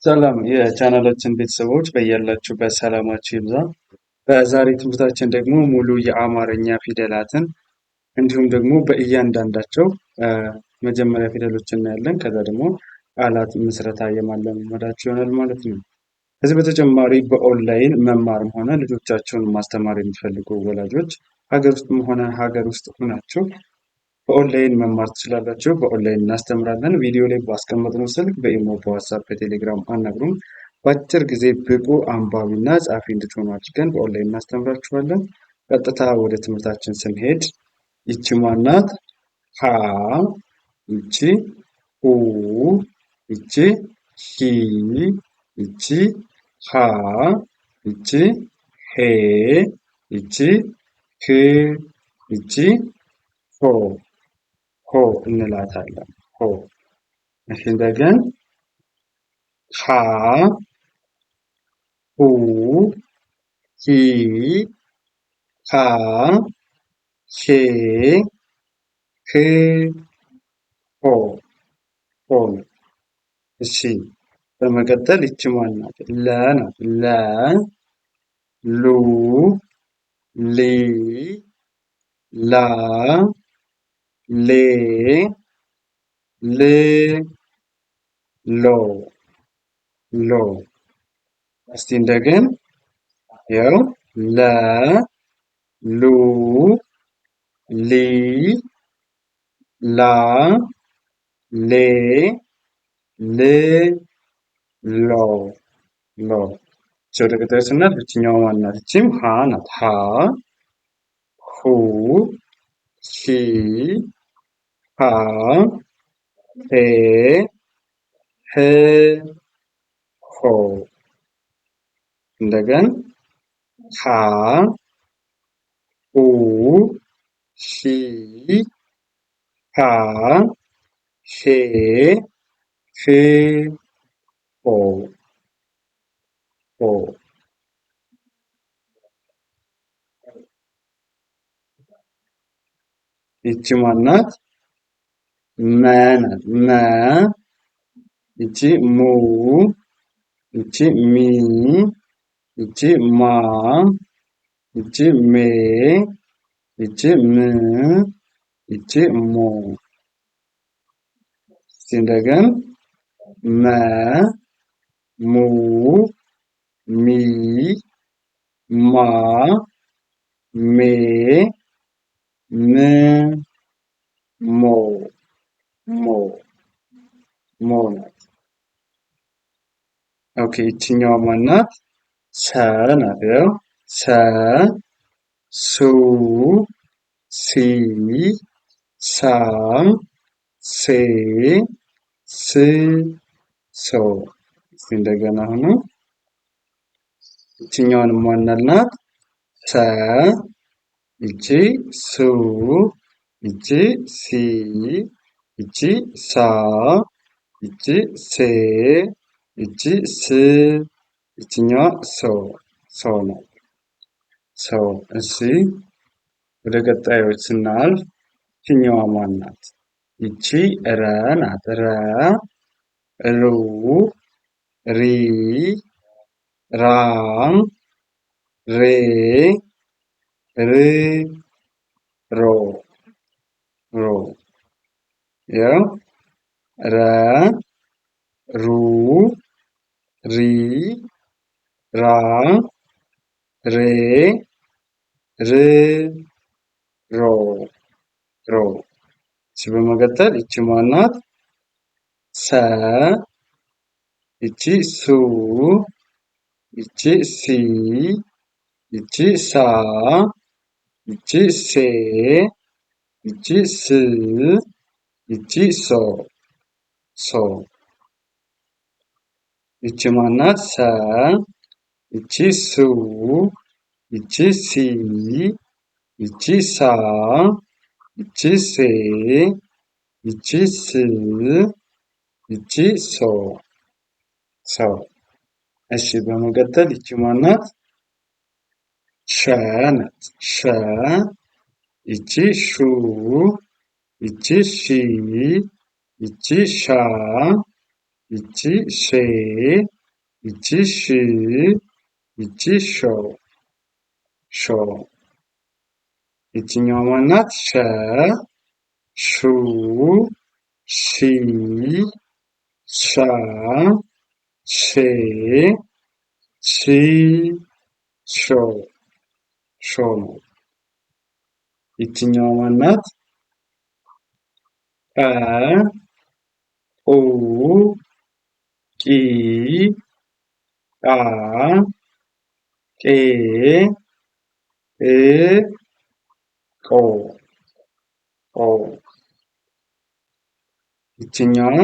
ሰላም የቻናላችን ቤተሰቦች በያላችሁበት ሰላማችሁ ይብዛ። በዛሬ ትምህርታችን ደግሞ ሙሉ የአማርኛ ፊደላትን እንዲሁም ደግሞ በእያንዳንዳቸው መጀመሪያ ፊደሎችን እናያለን። ከዛ ደግሞ ቃላት ምስረታ የማለማመዳችሁ ይሆናል ማለት ነው። ከዚህ በተጨማሪ በኦንላይን መማርም ሆነ ልጆቻቸውን ማስተማር የሚፈልጉ ወላጆች ሀገር ውስጥም ሆነ ሀገር ውስጥ ሆናችሁ በኦንላይን መማር ትችላላችሁ። በኦንላይን እናስተምራለን። ቪዲዮ ላይ ባስቀመጥነው ስልክ በኢሞ፣ በዋትስአፕ፣ በቴሌግራም አናግሩን። በአጭር ጊዜ ብቁ አንባቢና ጸሐፊ እንድትሆኑ አድርገን በኦንላይን እናስተምራችኋለን። ቀጥታ ወደ ትምህርታችን ስንሄድ ይቺ ማናት? ሀ፣ ይቺ ሁ፣ ይቺ ሂ፣ ይቺ ሃ፣ ይቺ ሄ፣ ይቺ ህ፣ ይቺ ሆ ሆ እንላታለን። ሆ። እሺ እንደገን ሀ፣ ሁ፣ ሂ፣ ሃ፣ ሄ፣ ህ፣ ሆ ሆ ነው። እሺ በመቀጠል ይቺ ማን ናት? ለ ናት። ለ፣ ሉ፣ ሊ፣ ላ፣ ሌ፣ ል፣ ሎ ሎ። እስቲ እንደገን ያው ለ፣ ሉ፣ ሊ፣ ላ፣ ሌ፣ ል፣ ሎ ሎ። ወደ ቀጣዩ ስናልፍ ይችኛዋ ማን ናት? ይችም ሀ ናት። ሀ፣ ሁ፣ ሂ፣ ሃ፣ ሄ፣ ህ፣ ሆ። እንደገን ሀ፣ ሁ፣ ሂ፣ ሃ፣ ሄ፣ ህ፣ ሆ ሆ። ይቺ ማናት? መ ናት። መ፣ ይቺ ሙ፣ ይቺ ሚ፣ ይቺ ማ፣ ይቺ ሜ፣ ይቺ ም፣ ይቺ ሞ። እስቲ እንደገን መ፣ ሙ፣ ሚ፣ ማ፣ ሜ፣ ም፣ ሞ ሞ ሞ ናት። ኦኬ ይችኛዋ ማናት? ሰ ናት። ያው ሰ፣ ሱ፣ ሲ፣ ሳ፣ ሴ፣ ስ፣ ሶ። እስቲ እንደገና አሁኑ ይችኛዋን ማናልናት? ሰ፣ ይቺ ሱ፣ ይቺ ሲ፣ ይቺ ሳ፣ ይቺ ሴ፣ ይቺ ስ፣ ይችኛዋ ሶ ሶ ናት። ሶ። እሺ ወደ ቀጣዮች ስናልፍ ይችኛዋ ማን ናት? ይቺ ረ ናት። ረ፣ ሩ፣ ሪ፣ ራ፣ ሬ፣ ር፣ ሮ ሮ። ያው ረ፣ ሩ፣ ሪ፣ ራ፣ ሬ፣ ር፣ ሮ ሮ። እሺ በመቀጠል ይቺ ማናት? ሰ፣ ይቺ ሱ፣ ይቺ ሲ፣ ይቺ ሳ፣ ይቺ ሴ፣ ይቺ ስ፣ ይቺ ሶ ሶ። ይቺ ማናት? ሰ፣ ይቺ ሱ፣ ይቺ ሲ፣ ይቺ ሳ፣ ይቺ ሴ፣ ይቺ ስ፣ ይቺ ሶ ሶ። እሺ በመቀጠል ይቺ ማናት? ሸ ናት። ሸ፣ ይቺ ሹ፣ ይቺ ሺ፣ ይቺ ሻ፣ ይቺ ሼ፣ ይቺ ሽ፣ ይቺ ሾ ሾ። ይችኛዋ ማናት? ሸ፣ ሹ፣ ሺ፣ ሻ፣ ሼ፣ ሺ፣ ሾ ሾ ነው። ይችኛዋ ማናት? ቀ፣ ቁ፣ ቂ፣ ቃ፣ ቄ፣ ቅ፣ ቆ ቆ። ይችኛዋ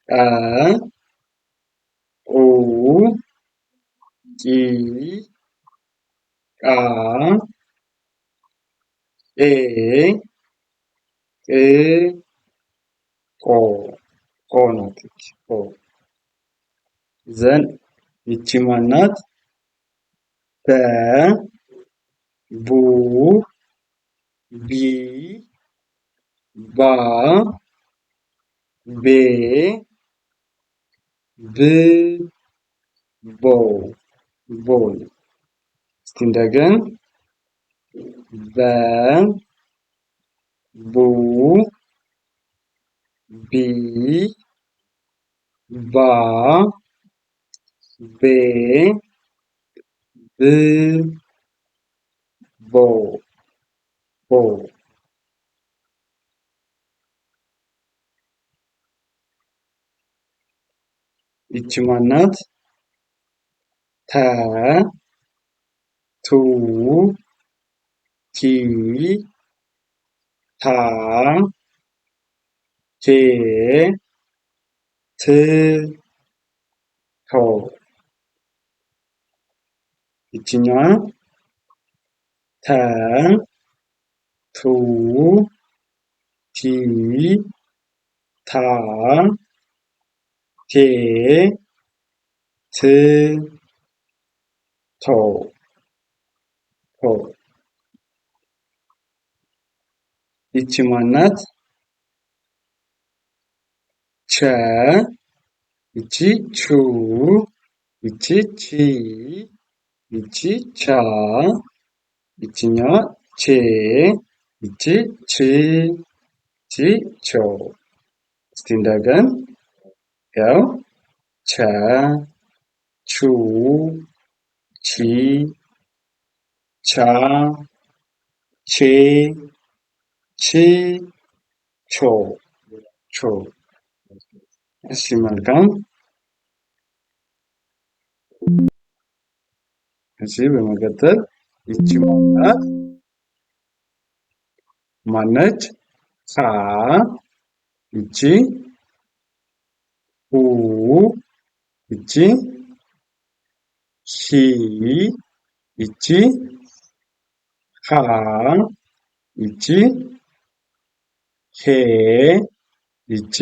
ቀ፣ ቁ፣ ቂ፣ ቃ፣ ቄ፣ ቅ፣ ቆ ቆ ናት። ቆ ዘን ይቺ ማናት? በ፣ ቡ፣ ቢ፣ ባ፣ ቤ፣ ብ፣ ቦ ቦ። እስቲ እንደገን በ፣ ቡ፣ ቢ፣ ባ፣ ቤ፣ ብ፣ ቦ ቦ። ይቺ ማናት? ተ፣ ቱ፣ ቲ፣ ታ፣ ቴ፣ ት፣ ቶ። ይችኛዋ ተ፣ ቱ፣ ቲ፣ ታ፣ ቴ፣ ት፣ ቶ ቶ። ይቺ ማናት? ቸ፣ ይቺ ቹ፣ ይቺ ቺ፣ ይቺ ቻ፣ ይችኛዋ ቼ፣ ይቺ ች፣ ይቺ ቾ። እስቲ እንደገን ያው ቸ፣ ቹ፣ ቺ፣ ቻ፣ ቼ፣ ቺ፣ ቾ ቾ። እሺ መልካም። እሺ በመቀጠል ይቺ ማናት? ማነች? ካ፣ ይቺ ሁ፣ ይቺ ሂ፣ ይቺ ሃ፣ ይቺ ሄ፣ ይቺ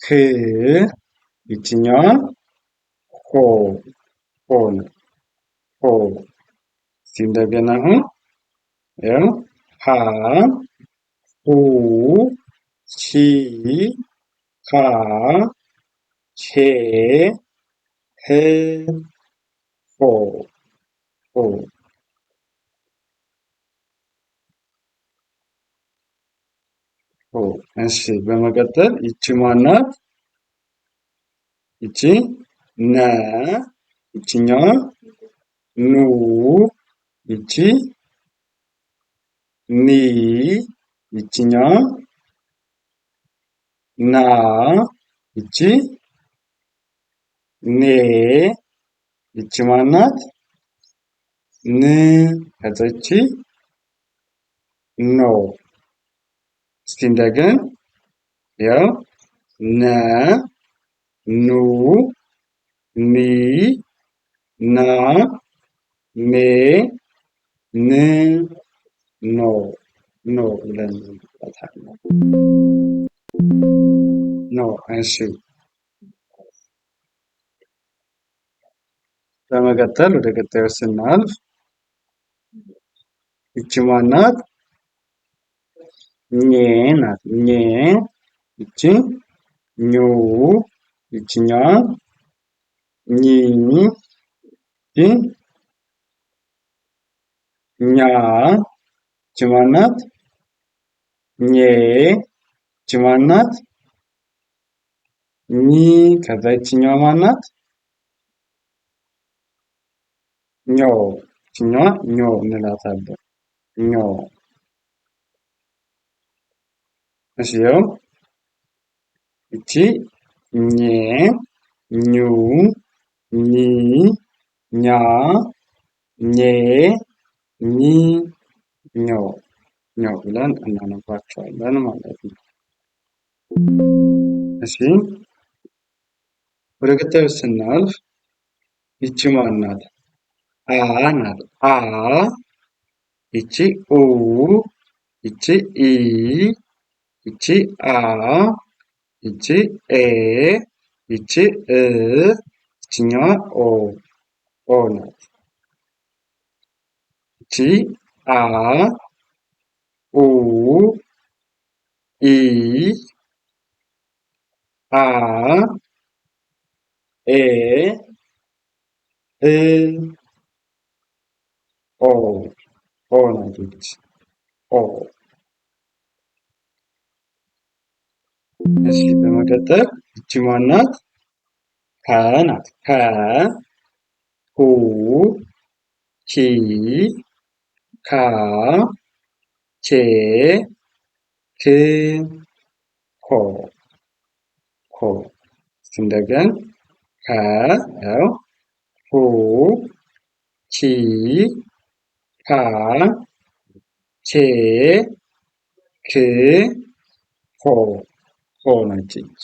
ህ፣ ይችኛዋ ሆ ሆ ነው። ሆ። እስቲ እንደገና አሁን ያው ሃ፣ ሁ፣ ሂ፣ ሃ፣ ሄ፣ ህ፣ ሆ ሆ። እሺ በመቀጠል ይቺ ማናት? ይቺ ነ፣ ይችኛዋ ኑ፣ ይቺ ኒ፣ ይችኛዋ ና፣ ይቺ ኔ፣ ይቺ ማናት? ን፣ ከዛ ይቺ ኖ። እስቲ እንደገን ያው ነ፣ ኑ፣ ኒ፣ ና፣ ኔ፣ ን፣ ኖ ኖ ብለን እንጠራታለን። ኖ። እሺ በመቀጠል ወደ ቀጣዩ ስናልፍ ይቺ ማናት? ኘ ናት። ኘ፣ ይቺ ኙ ይችኛዋ ኝ ኝ ኛ ይች ማን ናት? ኜ ይች ማን ናት? ኝ ከዛ ይችኛዋ ማን ናት? ኞ ይችኛዋ ኞ እንላታለን። ኞ እሺ ይኸው ይቺ ኜ ኙ ኚ ኛ ኜ ኚ ኞ ኞ ብለን እናነባቸዋለን ማለት ነው። እሺ ወደ ቀጣዩ ስናልፍ ይቺ ማን ናት? አ ናት። አ ይቺ ኡ ይቺ ኢ ይቺ አ ይቺ ኤ ይቺ እ ይችኛዋ ኦ ኦ ናት። ይቺ አ ኡ ኢ አ ኤ እ ኦ ኦ ናት። ይቺ ኦ እሺ በመቀጠል ይቺ ማን ናት? ከ ናት። ከ ሁ ሂካ ኬ ክ ኮ ኮ እስኪ እንደገን ከ ያው ሁ ሂ ሃ ኬ ክ ኮ ኮ ነች ይቺ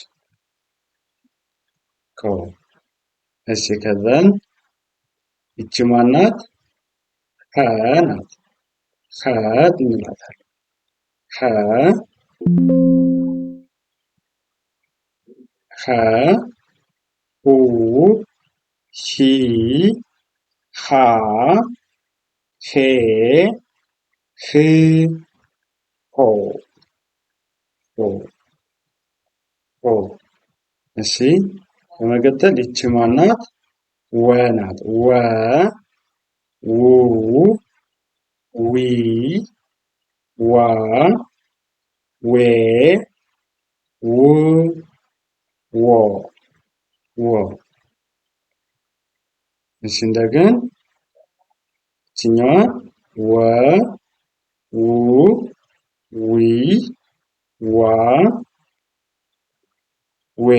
ኮ። እሺ ከዛን ይቺ ማን ናት? ኸ ናት። ኸ እንላታለን። ኸ ኸ ሁ ሂ ሃ ሄ ህ ሆ ሆ ሆ። እሺ በመቀጠል ይቺ ማን ናት? ወ ናት። ወ ው ዊ ዋ ዌ ው ዎ ዎ። እሺ እንደገን ይችኛዋ ወ ው ዊ ዋ ዌ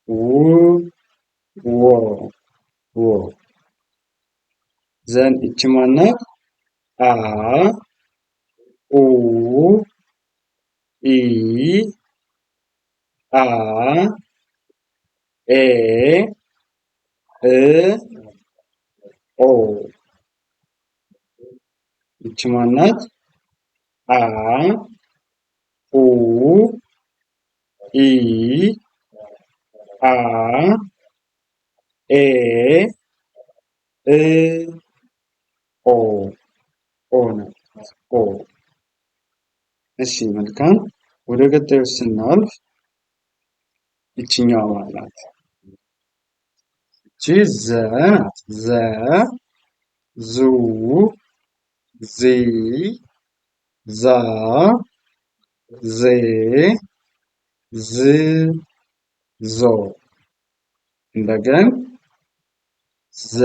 ው ዎ ዎ። ዘን ይቺ ማን ናት? አ ኡ ኢ አ ኤ እ ኦ ይቺ ማን ናት? አ ኡ ኢ አ ኤ እ ኦ ኦ ናት። ኦ እሺ መልካም። ወደ ቀጣዩ ስናልፍ ይችኛዋ ማን ናት? ይቺ ዘ ናት። ዘ ዙ ዚ ዛ ዜ ዝ ዞ። እንደገን ዘ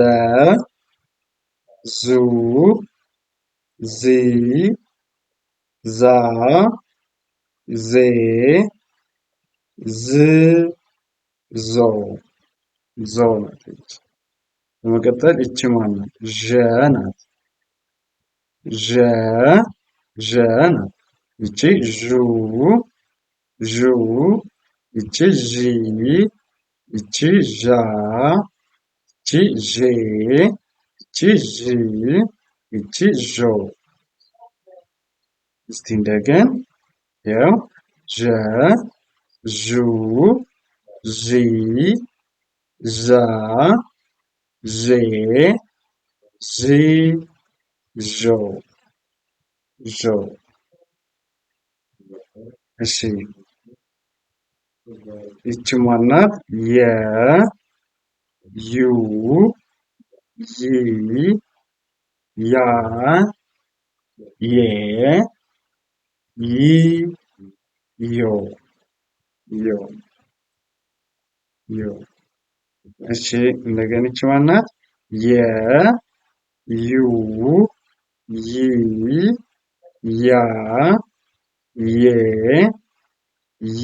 ዙ ዚ ዛ ዜ ዝ ዞ ዞ ናት። በመቀጠል ይቺ ማን ናት? ዠ ናት። ዠ ዠ ናት። ይቺ ዡ ዡ ይቺ ዢ ይቺ ዣ ይቺ ዤ ይቺ ዥ ይቺ ዦ። እስቲ እንደገን ያው ዠ ዡ ዢ ዣ ዤ ዥ ዦ ዦ። እሺ ይቺ ማናት? የ ዩ ይ ያ የ ይ ዮ ዮ ዮ። እሺ እንደገና ይቺ ማናት? የ ዩ ይ ያ የ ይ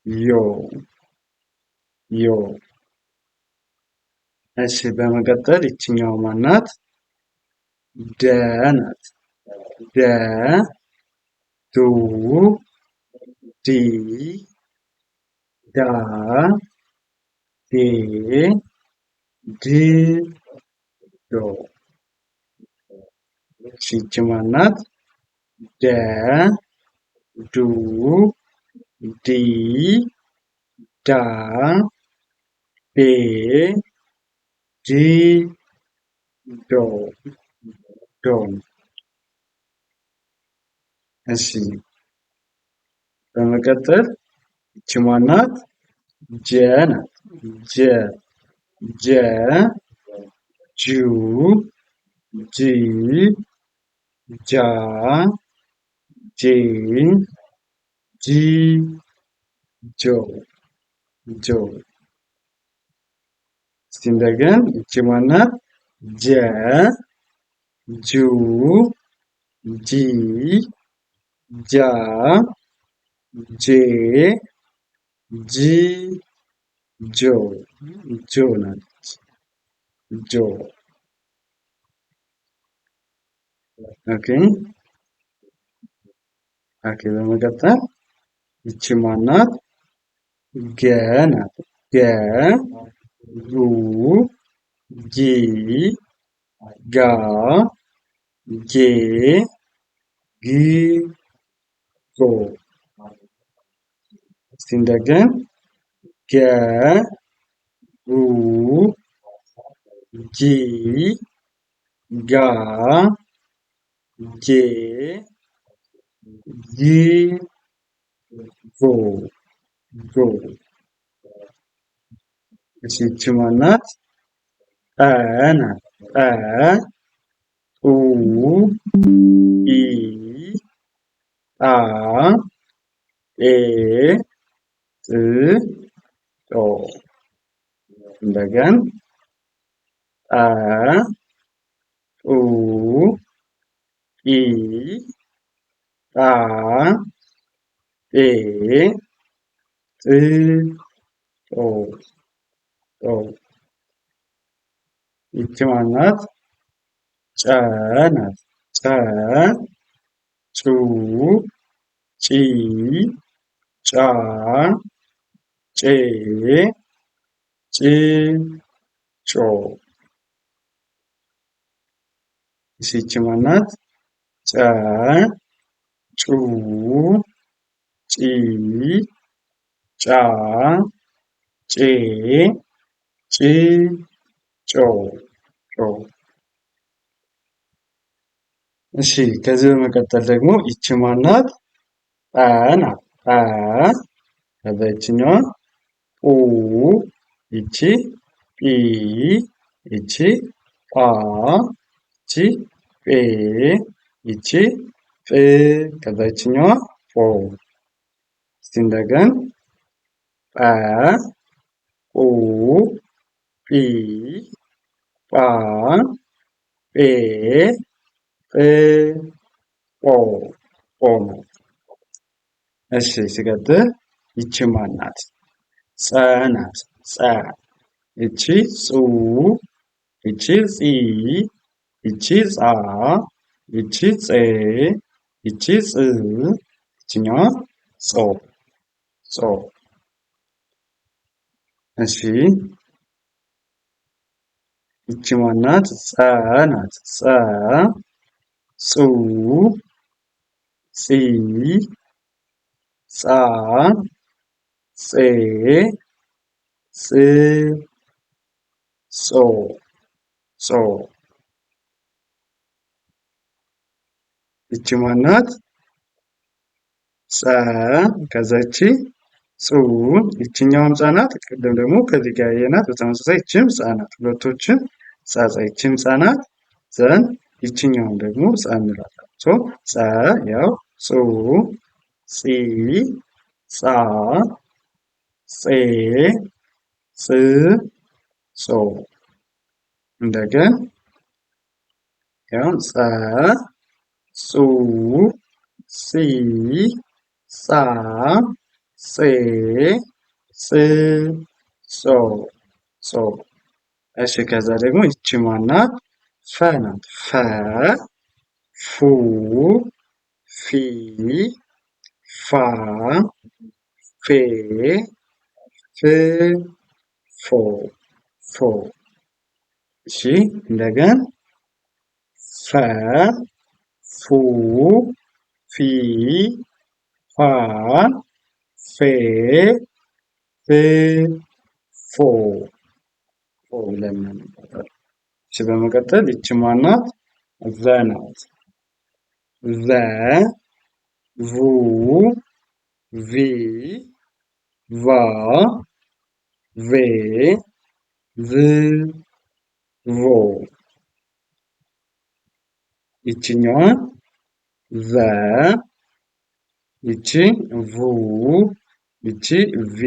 ዮ ዮ። እሺ በመቀጠል ይችኛው ማናት? ደ ናት። ደ ዱ ዲ ዳ ዴ ድ ዶ። እሺ ይቺ ማናት? ደ ዱ ዲ ዳ ዴ ድ ዶ ዶ። እሺ በመቀጠል ይቺ ማናት? ጀ ናት። ጀ ጀ ጁ ጂ ጃ ጄ ጂ ጆ ጆ። እስቲ እንደገን ይቺ ማናት? ጀ ጁ ጂ ጃ ጄ ጂ ጆ ጆ ናት። ጆ። ኦኬ ኦኬ። በመቀጠል ይቺ ማናት? ገ ናት። ገ ጉ ጊ ጋ ጌ ግ ጎ። እስቲ እንደገን ገ ጉ ጂ ጋ ጄ ግ ጎ ጎ። እሺ ይቺ ማናት? ጠ ናት። ጠ ጡ ጢ ጣ ጤ ጥ ጦ። እንደገን ጠ ጡ ጢ ጣ ጤ ጥ ጦ ጦ። ይቺ ማናት? ጨ ናት። ጨ ጩ ጪ ጫ ጬ ጭ ጮ። እሺ ይቺ ማናት? ጨ ጩ ጪ ጫ ጬ ጭ ጮ ጮ። እሺ ከዚህ በመቀጠል ደግሞ ይቺ ማናት? ጠ ናት። ጠ ከዛ ይችኛዋ ኡ ይቺ ጲ ይቺ ጳ ይቺ ጴ ይቺ ጵ ከዛ ይችኛዋ ጶ። እስቲ እንደገን ጠ ኡ ጲ ጳ ጴ ጵ ጶ ጶ ነው። እሺ ሲቀጥል ይቺ ማን ናት? ጸ ናት። ጸ ይቺ ጹ ይቺ ጺ ይቺ ጻ ይቺ ጼ ይቺ ጽ ይችኛዋ ጾ ጾ። እሺ ይቺ ማናት? ጸ ናት። ጸ ጹ ጺ ጻ ጼ ጽ ጾ ጾ። ይቺ ማናት? ጸ ከዛ ይቺ ጹ ይችኛዋም ጻ ናት። ቅድም ደግሞ ከዚህ ጋር የናት በተመሳሳይ ይችም ጻ ናት። ሁለቶችን ጻ ይችም ጻ ናት። ዘን ይችኛውም ደግሞ ጻ እንላለን። ጸ ያው ጹ ጺ ጻ ጼ ጽ ጾ እንደገን ያው ጸ ጹ ጺ ጻ ጼ ጽ ጾ ጾ። እሺ ከዛ ደግሞ ይቺ ማናት? ፈ ናት። ፈ ፉ ፊ ፋ ፌ ፍ ፎ ፎ። እሺ እንደገን ፈ ፉ ፊ ፋ ፌ ፍ ፎ ፎ ብለን እናነባታለን። እሺ በመቀጠል ይቺ ማናት? ዘ ናት። ዘ ቩ ቪ ቫ ቬ ቭ ቮ። ይችኛዋ ዘ ይቺ ቩ ይቺ ቪ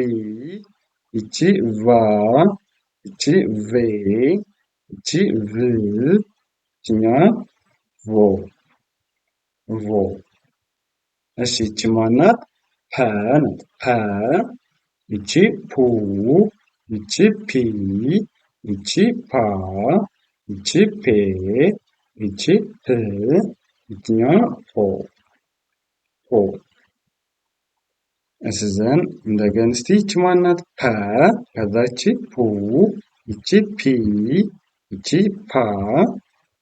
ይቺ ቫ ይቺ ቬ ይቺ ቭ ይችኛዋ ቮ ቮ። እሺ ይቺ ማናት? ፐ ናት። ፐ ይቺ ፑ ይቺ ፒ ይቺ ፓ ይቺ ፔ ይቺ ፕ ይችኛዋ ፖ ፖ። እሺ ዘን እንደገና እስቲ ይቺ ማናት? ፐ ከዛ ይቺ ፑ ይቺ ፒ ይቺ ፓ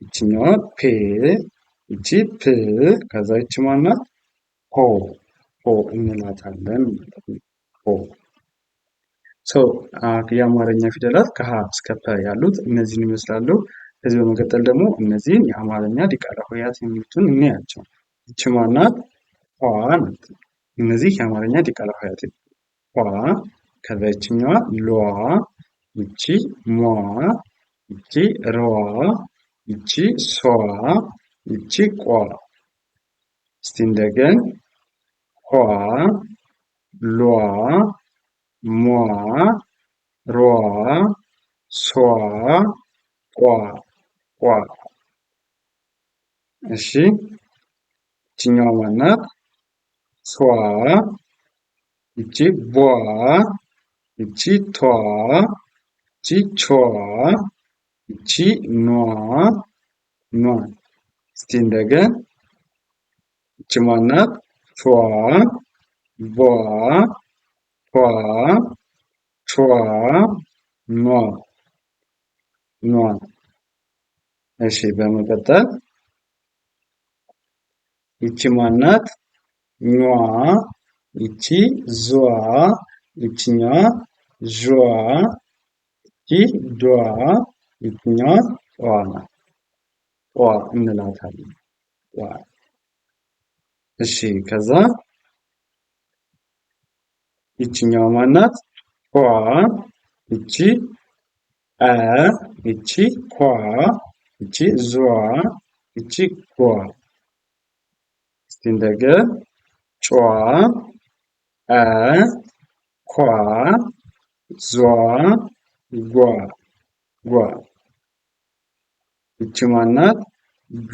ይችኛዋ ፔ ይቺ ፕ ከዛ ይቺ ማናት? ፖ ፖ እንላታለን ማለት ነው። ፖ የአማርኛ ፊደላት ከሀ እስከ ፐ ያሉት እነዚህን ይመስላሉ። ከዚህ በመቀጠል ደግሞ እነዚህን የአማርኛ ዲቃላ ሆሄያት የሚሉትን እንያቸው። ይቺ ማናት? ኋ ናት። እነዚህ የአማርኛ ዲቃላ ሆሄያት ኋ። ከዛ ይችኛዋ ሏ ይቺ ሟ ይቺ ሯ ይቺ ሷ ይቺ ቋ። እስቲ እንደገን ኋ ሏ ሟ ሯ ሷ ቋ ቋ። እሺ ይችኛዋ ማናት? ሷ ይቺ ቧ ይቺ ቷ ይቺ ቿ ይቺ ኗ ኗ። እስቲ እንደገን ይቺ ማናት? ቿ ቧ ቷ ቿ ኗ ኗ። እሺ በመቀጠል ይቺ ማናት? ኟ ይቺ ዟ ይችኛዋ ዧ ይቺ ዷ ይችኛዋ ጧ ናት። ጧ እንላታለን። ጧ። እሺ ከዛ ይችኛዋ ማናት? ኋ ይቺ አ ይቺ ኳ ይቺ ዟ ይቺ ጓ። እስቲ እንደገን ጯ አ ኳ ዟ ጓ ጓ። ይቺ ማናት? ጇ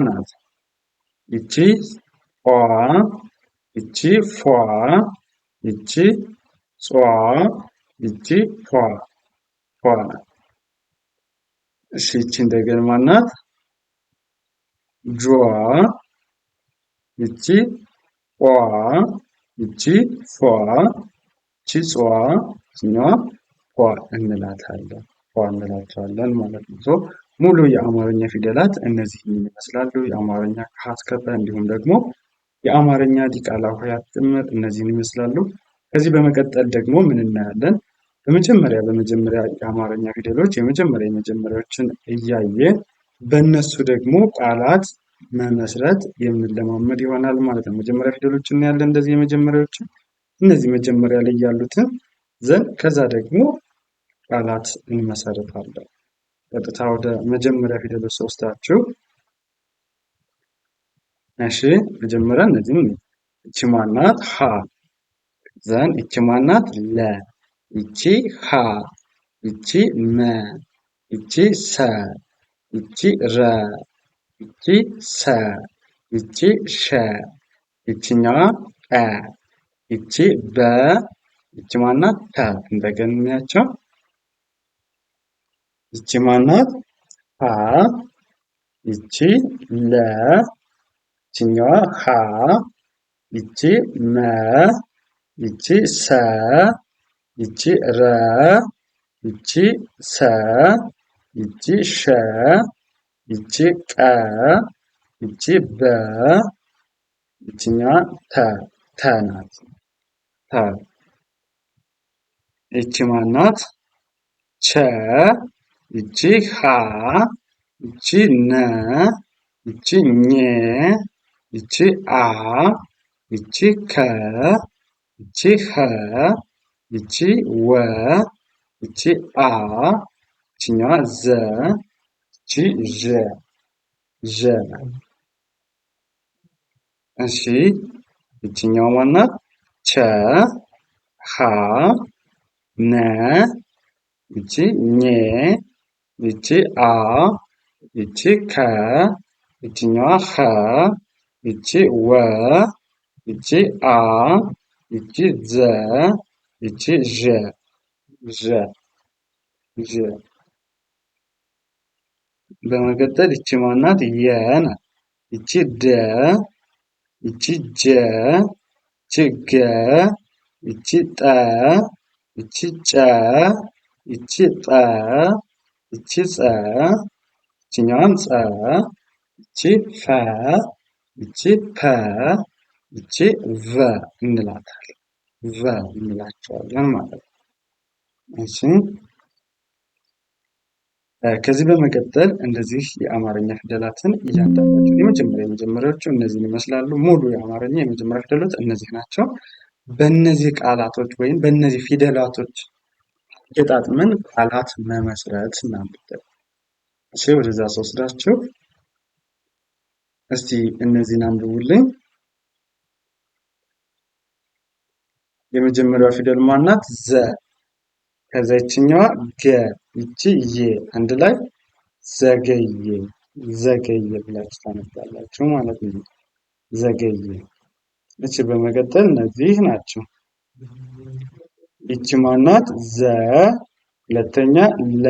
ናት። ይቺ ኋ ይቺ ፏ ይቺ ጿ ይቺ ፏ ፏ ናት። እሺ ይቺ እንደገና ማናት? ጇ ይቺ ቋ ይቺ ፏ ይቺ ጿ ይችኛዋ ፏ እንላታለን። ፏ እንላቸዋለን ማለት ነው። ሙሉ የአማርኛ ፊደላት እነዚህን ይመስላሉ። የአማርኛ ከሀ እስከ ፐ እንዲሁም ደግሞ የአማርኛ ዲቃላ ሆሄያት ጭምር እነዚህን ይመስላሉ። ከዚህ በመቀጠል ደግሞ ምን እናያለን? በመጀመሪያ የአማርኛ ፊደሎች የመጀመሪያዎችን እያየ በእነሱ ደግሞ ቃላት መመስረት የምንለማመድ ይሆናል ማለት ነው። መጀመሪያ ፊደሎችን እናያለን። እንደዚህ የመጀመሪያዎችን እነዚህ መጀመሪያ ላይ ያሉትን ዘንድ ከዛ ደግሞ ቃላት እንመሰርታለን። ቀጥታ ወደ መጀመሪያ ፊደሎች ስወስዳችሁ እሺ መጀመሪያ እነዚህን እቺ ማናት ሀ ዘን እቺ ማናት ለ እቺ ሀ እቺ መ እቺ ሰ እቺ ረ እቺ ሰ እቺ ሸ እቺኛዋ ቀ እቺ በ እቺ ማናት ተ እንደገና እንያቸው እቺ ማናት ሀ እቺ ለ እቺኛዋ ሀ እቺ መ እቺ ሰ እቺ ረ እቺ ሰ እቺ ሸ እቺ ቀ እቺ በ እቺኛዋ ተ ናት። ተ እቺ ማናት ቸ እቺ ሀ እቺ ነ እቺ ኘ እቺ አ እቺ ከ እቺ ኸ እቺ ወ እቺ አ እቺኛዋ ዘ እቺ ዠ ዠ እሺ እቺኛዋ ማናት ቸ ሀ ነ እቺ ኘ እቺ አ እቺ ከ እቺኛዋ ኸ እቺ ወ እቺ አ እቺ ዘ እቺ ዠ ዠ ዠ በመቀጠል እቺ ማናት የ ናት። እቺ ደ እቺ ጀ እቺ ገ እቺ ጠ እቺ ጨ እቺ ጠ እቺ ጸ እቺኛዋም ጸ እቺ ፈ እቺ ፐ እቺ ቨ እንላታለን። ቨ እንላቸዋለን ማለት ነው። እሺ ከዚህ በመቀጠል እንደዚህ የአማርኛ ፊደላትን እያንዳንዳቸው የመጀመሪያዎቹ እነዚህን ይመስላሉ። ሙሉ የአማርኛ የመጀመሪያ ፊደሎች እነዚህ ናቸው። በእነዚህ ቃላቶች ወይም በእነዚህ ፊደላቶች ገጣጥመን ቃላት መመስረት እናንብብ። እሺ ወደዛ ስወስዳችሁ እስቲ እነዚህን አንብቡልኝ። የመጀመሪያዋ ፊደል ማናት? ዘ ከዛ ይችኛዋ ገ ይቺ የ አንድ ላይ ዘገየ ዘገየ ብላችሁ ታነባላችሁ ማለት ነው። ዘገየ። እቺ በመቀጠል እነዚህ ናቸው። ይቺ ማናት? ዘ ሁለተኛ ለ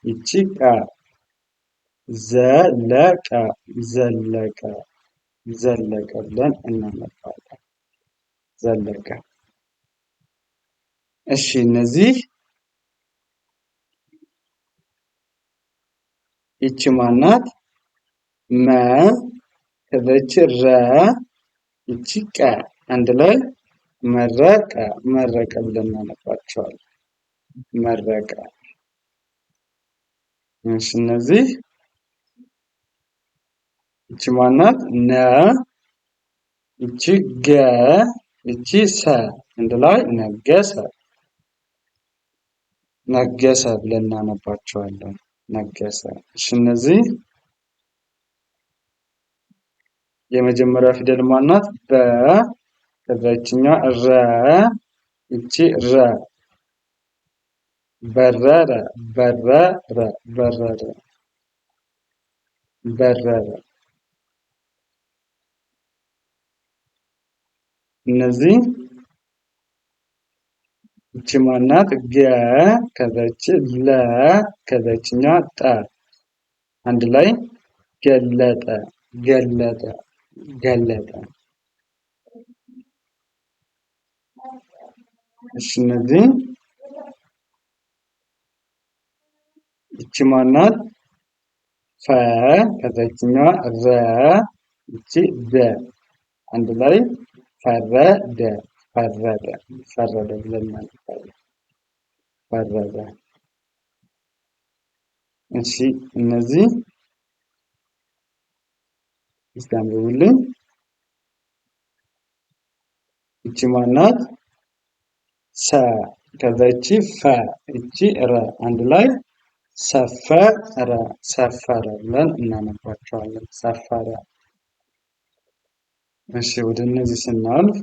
ይቺ ቀ ዘለቀ ዘለቀ ዘለቀ ብለን እናነባለን። ዘለቀ። እሺ እነዚህ ይቺ ማናት? መ ከዚች ረ ይቺ ቀ አንድ ላይ መረቀ መረቀ ብለን እናነባቸዋለን። መረቀ። እሺ እነዚህ ይቺ ማናት? ነ ይቺ ገ ይቺ ሰ አንድ ላይ ነገሰ ነገሰ ብለን እናነባቸዋለን። ነገሰ። እሺ እነዚህ የመጀመሪያ ፊደል ማናት? በ ከዛችኛዋ ረ ይቺ ረ በረረ በረረ በረረ በረረ። እነዚህ ይቺ ማናት? ገ ከዛች ለ ከዛችኛዋ ጠ አንድ ላይ ገለጠ ገለጠ ገለጠ። እሺ እነዚህ ይቺ ማናት? ፈ ከዛችኛዋ ረ ይቺ ደ አንድ ላይ ፈረደ ፈረደ ፈረደ ብለን እናነባለን። ፈረደ። እሺ እነዚህ እስቲ አንብቡልኝ። ይቺ ይቺ ማናት? ሰ ከዛ ይቺ ፈ ይቺ ረ አንድ ላይ ሰፈረ ሰፈረ ብለን እናነባቸዋለን። ሰፈረ። እሺ ወደ እነዚህ ስናልፍ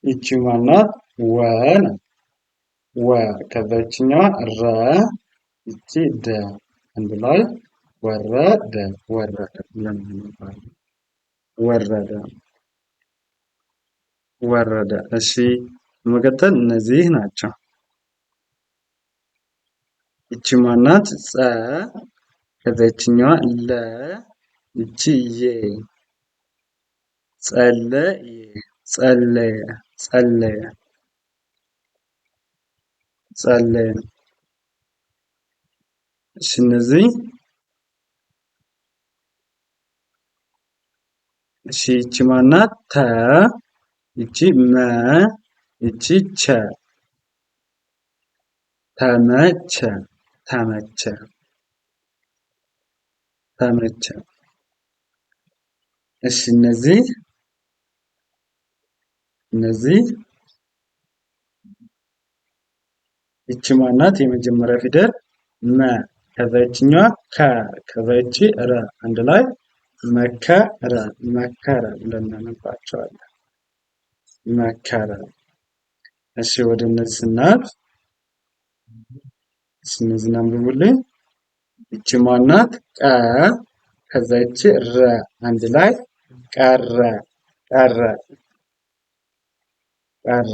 ይቺ ማናት? ወ ናት። ወ ከዛ ይችኛዋ ረ ይቺ ደ አንድ ላይ ወረደ ወረደ ብለን እናነባለን። ወረደ ወረደ። እሺ በመቀጠል እነዚህ ናቸው። ይቺ ማናት? ፀ ከዛ ይችኛዋ ለ ይቺ የ ጸለየ ጸለየ ጸለየ ጸለየ። እሺ እነዚህ እሺ ይቺ ማናት? ተ ይቺ መ ይቺ ቸ ተመቸ ተመቸ ተመቸ። እሺ እነዚህ ይቺ ማናት? የመጀመሪያ ፊደል መ ከዛ ይችኛዋ ከ ከዛ ይቺ ረ አንድ ላይ መከረ መከረ ብለን እናነባቸዋለን። መከረ። እሺ ወደ እነዚህ ስናልፍ እነዚህን አንብቡልኝ። ይቺ ማናት? ቀ ከዛ ይቺ ረ አንድ ላይ ቀረ ቀረ ቀረ።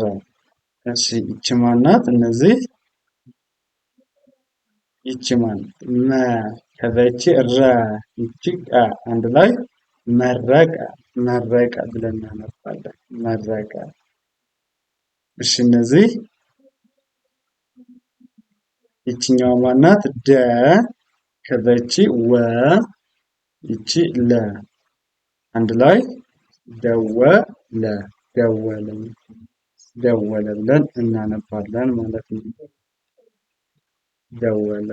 እሺ ይቺ ማናት? እነዚህ ይቺ ማናት? መ ከዛ ይቺ ረ ይቺ ቀ አንድ ላይ መረቀ መረቀ ብለን እናነባለን። መረቀ። እሺ እነዚህ ይቺኛዋ ማናት? ደ ከዛ ይቺ ወ ይቺ ለ አንድ ላይ ደወለ ደወለ ደወለ ብለን እናነባለን ማለት ነው። ደወለ።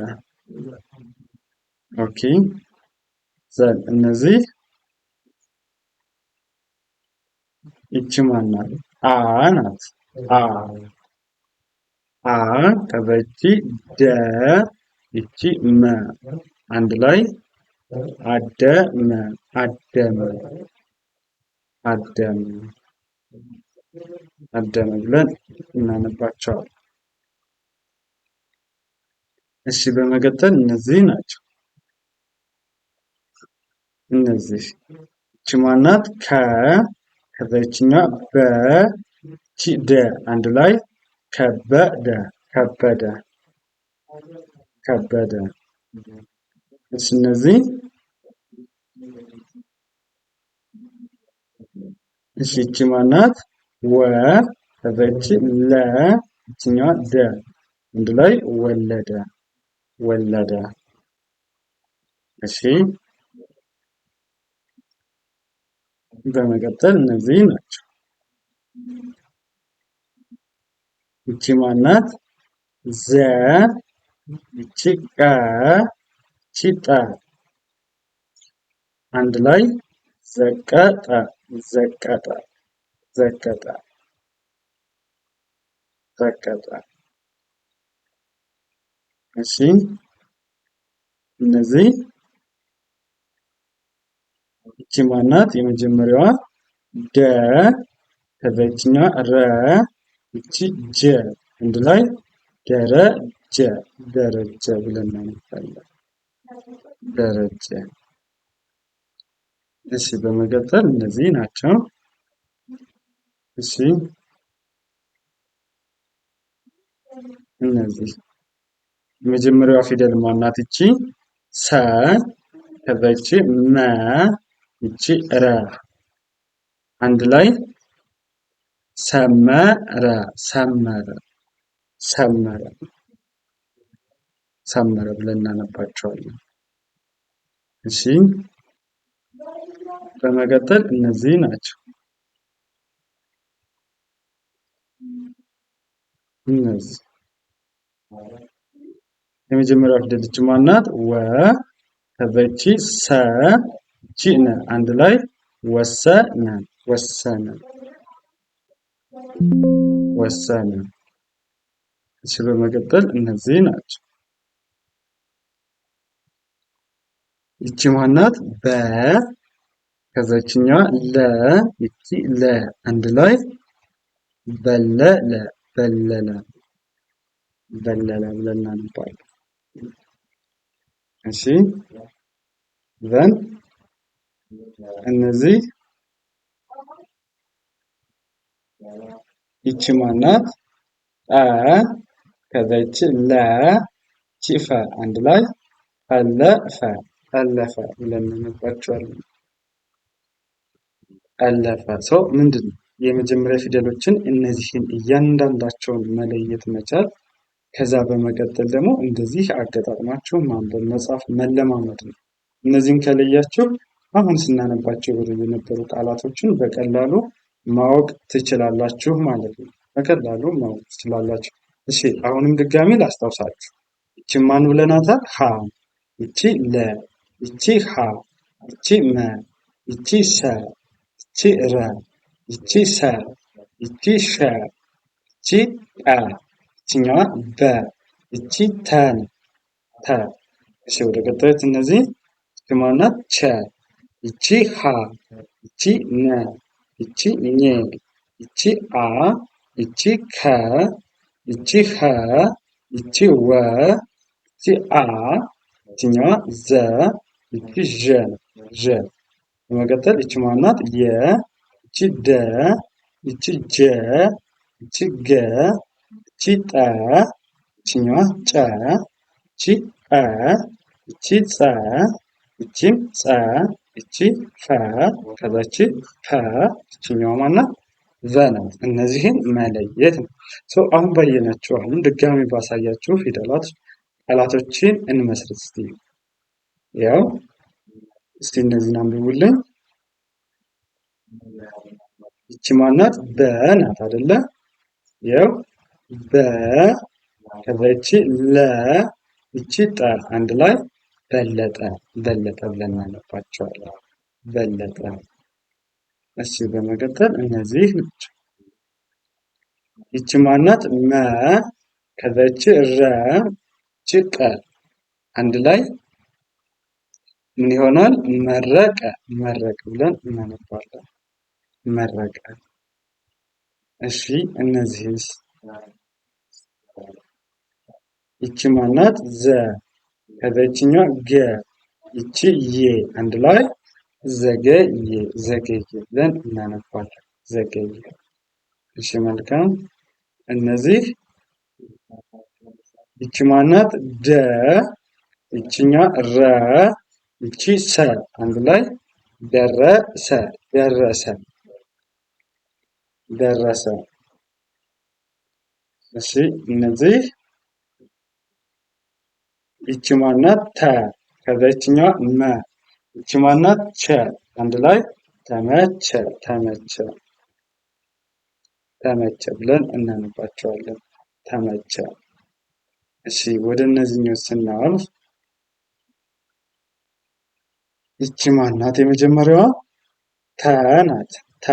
ኦኬ ዘን እነዚህ ይቺ ማናት? አ ናት። አ ከዛ ይቺ ደ ይቺ መ አንድ ላይ አደመ አደመ አደመ አደመ ብለን እናነባቸዋለን። እሺ በመቀጠል እነዚህ ናቸው። እነዚህ ይቺ ማናት? ከ ከዛ ይችኛዋ በ ይቺ ደ አንድ ላይ ከበደ ከበደ ከበደ። እሺ እነዚህ እሺ ይቺ ማናት? ወ ከዛ ይቺ ለ ይችኛዋ ደ አንድ ላይ ወለደ ወለደ። እሺ በመቀጠል እነዚህ ናቸው። ይቺ ማናት? ዘ ይቺ ቀ ይቺ ጠ አንድ ላይ ዘቀጠ ዘቀጠ ዘቀጠ ዘቀጠ። እሺ እነዚህ ይቺ ማናት? የመጀመሪያዋ ደ ከዛ ይችኛዋ ረ ይቺ ጀ አንድ ላይ ደረጀ ደረጀ ብለን እናነባለን። ደረጀ። እሺ በመቀጠል እነዚህ ናቸው። እሺ እነዚህ የመጀመሪያዋ ፊደል ማናት? ይቺ ሰ ከዛ ይቺ መ ይቺ ረ አንድ ላይ ሰመረ ሰመረ ሰመረ ሰመረ ብለን እናነባቸዋለን። እሺ በመቀጠል እነዚህ ናቸው። እነዚህ የመጀመሪያው ፊደል ይቺ ማናት? ወ ከዛ ይቺ ሰ ይቺ ነ አንድ ላይ ወሰነ ወሰነ ወሰነ። እሺ በመቀጠል እነዚህ ናቸው። ይቺ ማናት? በ ከዛችኛዋ ለ ይቺ ለ አንድ ላይ በለለ በለለ በለለ ብለን እናነባለን። እሺ ዘን እነዚህ ይቺ ማናት? አ ከዛ ይቺ ለ ይቺ ፈ አንድ ላይ አለፈ አለፈ ብለን እናነባቸዋለን። አለፈ ሰው ምንድን ነው? የመጀመሪያ ፊደሎችን እነዚህን እያንዳንዳቸውን መለየት መቻል። ከዛ በመቀጠል ደግሞ እንደዚህ አገጣጥማችሁ ማንበብ መጻፍ መለማመድ ነው። እነዚህን ከለያችሁ አሁን ስናነባቸው የነበሩ ቃላቶችን በቀላሉ ማወቅ ትችላላችሁ ማለት ነው። በቀላሉ ማወቅ ትችላላችሁ። እሺ አሁንም ድጋሚ ላስታውሳችሁ። ይቺ ማን ብለናታል? ሀ። ይቺ ለ፣ ይቺ ሀ፣ ይቺ መ፣ ይቺ ሰ፣ ይቺ ረ፣ ይቺ ሰ፣ ይቺ ሸ፣ ይቺ ጰ፣ ይቺኛዋ በ፣ ይቺ ተ ነው ተ። እሺ ወደ ቀጣዮች እነዚህ ይቺ ማናት? ቸ፣ ይቺ ሀ፣ ይቺ ነ፣ ይቺ ኘ፣ ይቺ አ፣ ይቺ ከ፣ ይቺ ኸ፣ ይቺ ወ፣ ይቺ አ፣ ይቺኛዋ ዘ፣ ይቺ ዠ ዠ። በመቀጠል ይቺ ማናት? የ፣ ይቺ ደ፣ ይቺ ጀ፣ ይቺ ገ፣ ይቺ ጠ፣ ይቺኛዋ ጨ፣ ይቺ ጰ፣ ይቺ ጸ፣ ይቺም ጸ፣ ይቺ ፈ፣ ከዛቺ ፐ፣ ይቺኛዋ ማናት? ዘ ናት። እነዚህን መለየት ነው። አሁን ባየናቸው አሁን ድጋሚ ባሳያችሁ ፊደላት ቃላቶችን እንመስርት እስቲ። ያው እስቲ እነዚህን አንብቡልኝ። ይቺ ማናት? በ ናት አይደለ? ያው በ ከዛ ይቺ ለ ይቺ ጠ አንድ ላይ በለጠ በለጠ ብለን እናነባቸዋለን። በለጠ። እሺ በመቀጠል እነዚህ ናቸው። ይቺ ማናት? መ ከዛ ይቺ ረ ይቺ ቀ አንድ ላይ ምን ይሆናል? መረቀ መረቀ ብለን እናነባለን። መረቀ። እሺ እነዚህስ? ይቺ ማናት? ዘ ከዛ ይቺኛዋ ገ ይቺ የ አንድ ላይ ዘገየ ዘገየ ብለን እናነባለን። ዘገየ። እሺ መልካም። እነዚህ ይቺ ማናት? ደ ይቺኛ ረ ይቺ ሰ አንድ ላይ ደረሰ ደረሰ ደረሰ። እሺ እነዚህ ይቺ ማናት? ተ ከዛ ይቺኛዋ መ ይቺ ማናት? ቸ አንድ ላይ ተመቸ ተመቸ ተመቸ ብለን እናነባቸዋለን። ተመቸ። እሺ ወደ እነዚህኛው ስናልፍ ይቺ ማናት? የመጀመሪያዋ ተ ናት። ተ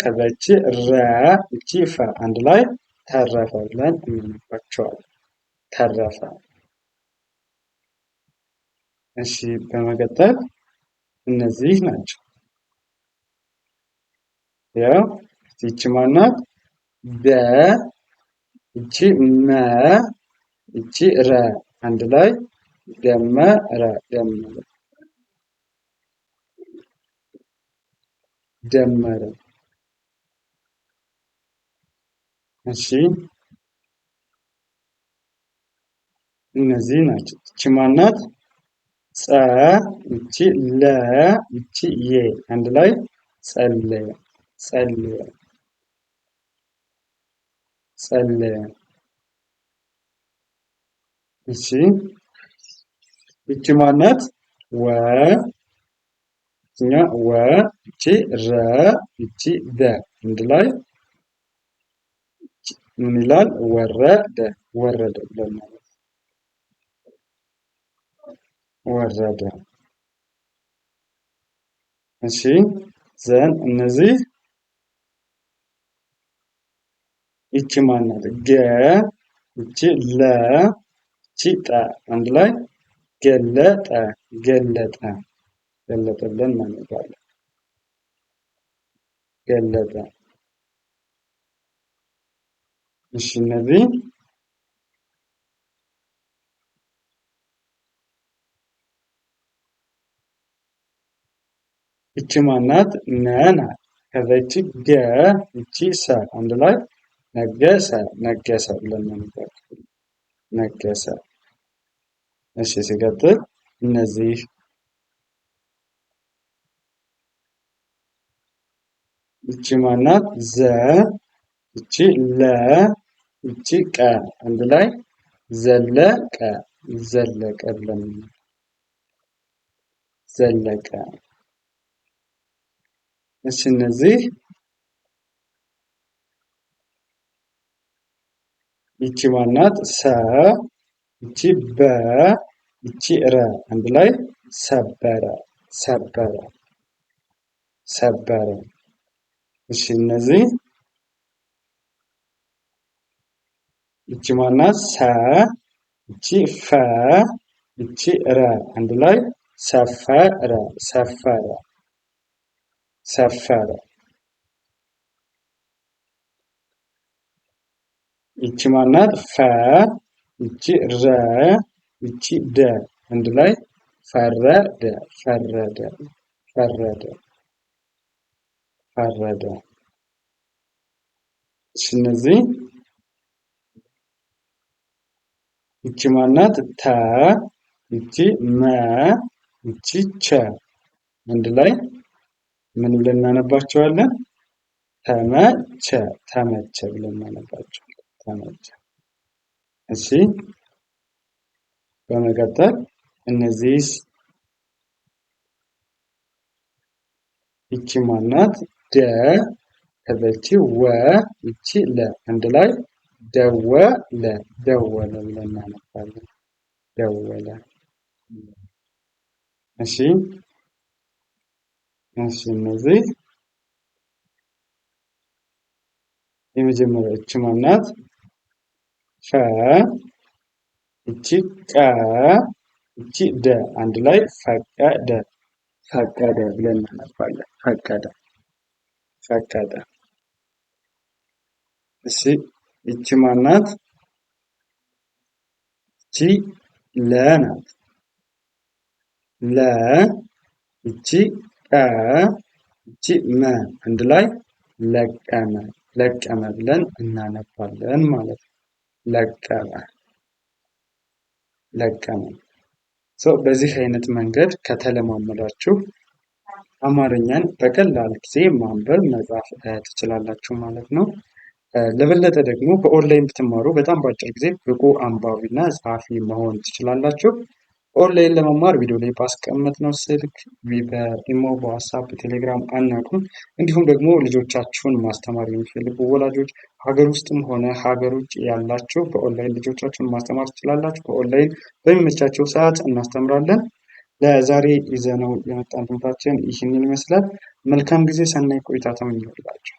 ከዛ ይቺ ረ ይቺ ፈ አንድ ላይ ተረፈ ብለን እናነባቸዋለን። ተረፈ። እሺ በመቀጠል እነዚህ ናቸው። ያው ይቺ ማናት? ደ ይቺ መ ይቺ ረ አንድ ላይ ደመረ ደመረ ደመረ። እሺ እነዚህ ናቸው። ይቺ ማናት? ጸ ይቺ ለ ይቺ የ አንድ ላይ ጸለየ ጸለየ ጸለየ። እሺ ይቺ ማናት? ወ እኛ ወ ይቺ ረ ይቺ ደ አንድ ላይ ምን ይላል? ወረደ ወረደ ብለን ማለት ወረደ። እሺ ዘን እነዚህ ይቺ ማናት ገ ይቺ ለ ይቺ ጠ አንድ ላይ ገለጠ ገለጠ ገለጠ ብለን እናነባለን። ገለጠ። እሺ እነዚህ ይቺ ማናት ነ ናት። ከዛ ይቺ ገ ይቺ ሰ አንድ ላይ ነገሰ ነገሰ ብለን እናነባለን። ነገሰ። እሺ ሲቀጥል እነዚህ ይቺ ማናት ዘ ይቺ ለ ይቺ ቀ አንድ ላይ ዘለቀ ዘለቀ ብለን ዘለቀ። እሺ እነዚህ ይቺ ማናት ሰ ይቺ በ ይቺ ረ አንድ ላይ ሰበረ ሰበረ ሰበረ። እሺ እነዚህ ይቺ ማናት ሰ ይቺ ፈ ይቺ ረ አንድ ላይ ሰፈረ ሰፈረ ሰፈረ። ይቺ ማናት ፈ ይቺ ረ ይቺ ደ አንድ ላይ ፈረደ ፈረደ ፈረደ ፈረደ። እሺ እነዚህ ይቺ ማናት ተ ይቺ መ ይቺ ቸ አንድ ላይ ምን ብለን እናነባቸዋለን? ተመቸ ተመቸ ብለን እናነባቸዋለን። ተመቸ። እሺ በመቀጠል እነዚህ ይቺ ማናት ደ ከበቺ ወ ይቺ ለ አንድ ላይ ደወለ ደወለ ብለን እናነባለን። ደወለ። እሺ እሺ እነዚህ የመጀመሪያው ይቺ ማናት ፈ ይቺ ቀ ይቺ ደ አንድ ላይ ፈቀደ ፈቀደ ብለን እናነባለን። ፈቀደ ፈቀደ። እሺ ይቺ ማናት ይቺ ለ ናት። ለ ይቺ ቀ ይቺ መ አንድ ላይ ለቀመ ለቀመ ብለን እናነባለን ማለት ነው። ለቀመ ለቀመ። በዚህ አይነት መንገድ ከተለማመዳችሁ አማርኛን በቀላል ጊዜ ማንበብ መጻፍ ትችላላችሁ ማለት ነው። ለበለጠ ደግሞ በኦንላይን ብትማሩ በጣም በአጭር ጊዜ ብቁ አንባቢና ጸሐፊ መሆን ትችላላችሁ። ኦንላይን ለመማር ቪዲዮ ላይ ባስቀመጥነው ስልክ በኢሞ፣ በዋትስአፕ፣ በቴሌግራም አናግሩን። እንዲሁም ደግሞ ልጆቻችሁን ማስተማር የሚፈልጉ ወላጆች ሀገር ውስጥም ሆነ ሀገር ውጭ ያላችሁ በኦንላይን ልጆቻችሁን ማስተማር ትችላላችሁ። በኦንላይን በሚመቻቸው ሰዓት እናስተምራለን። ለዛሬ ይዘነው የመጣን ትምህርታችን ይህንን ይመስላል። መልካም ጊዜ፣ ሰናይ ቆይታ ተመኘሁላችሁ።